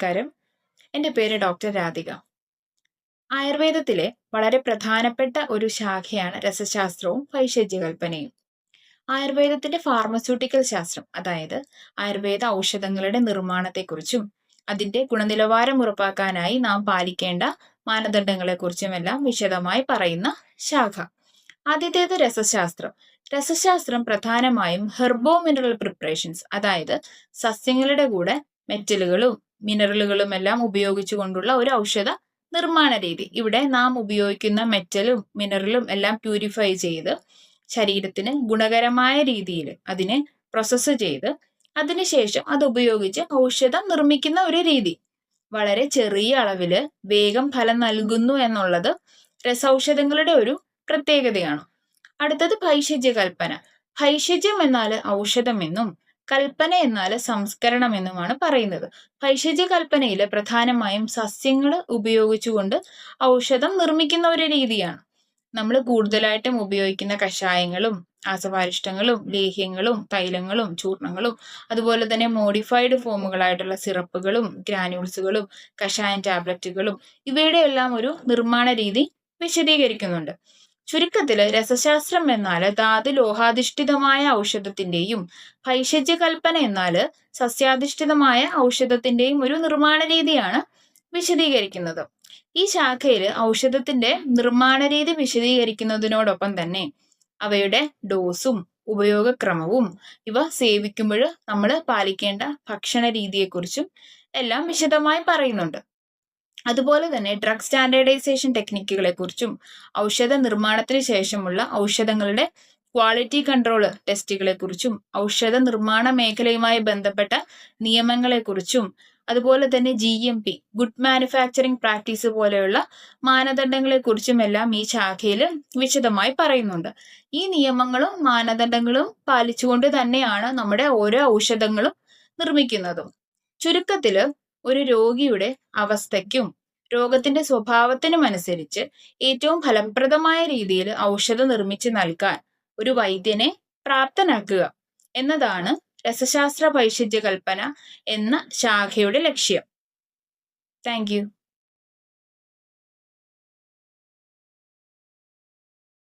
നമസ്കാരം. എൻ്റെ പേര് ഡോക്ടർ രാധിക. ആയുർവേദത്തിലെ വളരെ പ്രധാനപ്പെട്ട ഒരു ശാഖയാണ് രസശാസ്ത്രവും ഭൈഷജ്യകൽപ്പനയും. ആയുർവേദത്തിന്റെ ഫാർമസ്യൂട്ടിക്കൽ ശാസ്ത്രം, അതായത് ആയുർവേദ ഔഷധങ്ങളുടെ നിർമ്മാണത്തെക്കുറിച്ചും അതിന്റെ ഗുണനിലവാരം ഉറപ്പാക്കാനായി നാം പാലിക്കേണ്ട മാനദണ്ഡങ്ങളെക്കുറിച്ചുമെല്ലാം വിശദമായി പറയുന്ന ശാഖ. ആദ്യത്തേത് രസശാസ്ത്രം. രസശാസ്ത്രം പ്രധാനമായും ഹെർബോ മിനറൽ പ്രിപ്പറേഷൻസ്, അതായത് സസ്യങ്ങളുടെ കൂടെ മെറ്റലുകളും മിനറലുകളും എല്ലാം ഉപയോഗിച്ചുകൊണ്ടുള്ള ഒരു ഔഷധ നിർമ്മാണ രീതി. ഇവിടെ നാം ഉപയോഗിക്കുന്ന മെറ്റലും മിനറലും എല്ലാം പ്യൂരിഫൈ ചെയ്ത് ശരീരത്തിന് ഗുണകരമായ രീതിയിൽ അതിനെ പ്രോസസ്സ് ചെയ്ത് അതിനുശേഷം അത് ഉപയോഗിച്ച് ഔഷധം നിർമ്മിക്കുന്ന ഒരു രീതി. വളരെ ചെറിയ അളവില് വേഗം ഫലം നൽകുന്നു എന്നുള്ളത് രസൌഷധങ്ങളുടെ ഒരു പ്രത്യേകതയാണ്. അടുത്തത് ഭൈഷജ്യകൽപ്പന. ഭൈഷജ്യം എന്നാൽ ഔഷധമെന്നും കൽപ്പന എന്നാൽ സംസ്കരണം എന്നുമാണ് പറയുന്നത്. ഭൈഷജ്യകൽപ്പനയിൽ പ്രധാനമായും സസ്യങ്ങൾ ഉപയോഗിച്ചുകൊണ്ട് ഔഷധം നിർമ്മിക്കുന്ന ഒരു രീതിയാണ്. നമ്മൾ കൂടുതലായിട്ടും ഉപയോഗിക്കുന്ന കഷായങ്ങളും ആസവാരിഷ്ടങ്ങളും ലേഹ്യങ്ങളും തൈലങ്ങളും ചൂർണങ്ങളും അതുപോലെ തന്നെ മോഡിഫൈഡ് ഫോമുകളായിട്ടുള്ള സിറപ്പുകളും ഗ്രാനുൾസുകളും കഷായം ടാബ്ലറ്റുകളും ഇവയുടെ എല്ലാം ഒരു നിർമ്മാണ രീതി വിശദീകരിക്കുന്നുണ്ട്. ചുരുക്കത്തില് രസശാസ്ത്രം എന്നാൽ ധാതു ലോഹാധിഷ്ഠിതമായ ഔഷധത്തിന്റെയും ഭൈഷജ്യകൽപ്പന എന്നാൽ സസ്യാധിഷ്ഠിതമായ ഔഷധത്തിന്റെയും ഒരു നിർമ്മാണ രീതിയാണ് വിശദീകരിക്കുന്നത്. ഈ ശാഖയിൽ ഔഷധത്തിന്റെ നിർമ്മാണ രീതി വിശദീകരിക്കുന്നതിനോടൊപ്പം തന്നെ അവയുടെ ഡോസും ഉപയോഗക്രമവും ഇവ സേവിക്കുമ്പോൾ നമ്മൾ പാലിക്കേണ്ട ഭക്ഷണ രീതിയെക്കുറിച്ചും എല്ലാം വിശദമായി പറയുന്നുണ്ട്. അതുപോലെ തന്നെ ഡ്രഗ് സ്റ്റാൻഡേർഡൈസേഷൻ ടെക്നിക്കുകളെ കുറിച്ചും ഔഷധ നിർമ്മാണത്തിന് ശേഷമുള്ള ഔഷധങ്ങളുടെ ക്വാളിറ്റി കൺട്രോൾ ടെസ്റ്റുകളെ കുറിച്ചും ഔഷധ നിർമ്മാണ മേഖലയുമായി ബന്ധപ്പെട്ട നിയമങ്ങളെക്കുറിച്ചും അതുപോലെ തന്നെ GMP ഗുഡ് മാനുഫാക്ചറിംഗ് പ്രാക്ടീസ് പോലെയുള്ള മാനദണ്ഡങ്ങളെക്കുറിച്ചും എല്ലാം ഈ ശാഖയിൽ വിശദമായി പറയുന്നുണ്ട്. ഈ നിയമങ്ങളും മാനദണ്ഡങ്ങളും പാലിച്ചുകൊണ്ട് തന്നെയാണ് നമ്മുടെ ഓരോ ഔഷധങ്ങളും നിർമ്മിക്കുന്നതും. ചുരുക്കത്തില് ഒരു രോഗിയുടെ അവസ്ഥയ്ക്കും രോഗത്തിന്റെ സ്വഭാവത്തിനും അനുസരിച്ച് ഏറ്റവും ഫലപ്രദമായ രീതിയിൽ ഔഷധം നിർമ്മിച്ച് നൽകാൻ ഒരു വൈദ്യനെ പ്രാപ്തനാക്കുക എന്നതാണ് രസശാസ്ത്ര ഭൈഷജ്യകൽപ്പന എന്ന ശാഖയുടെ ലക്ഷ്യം. Thank you.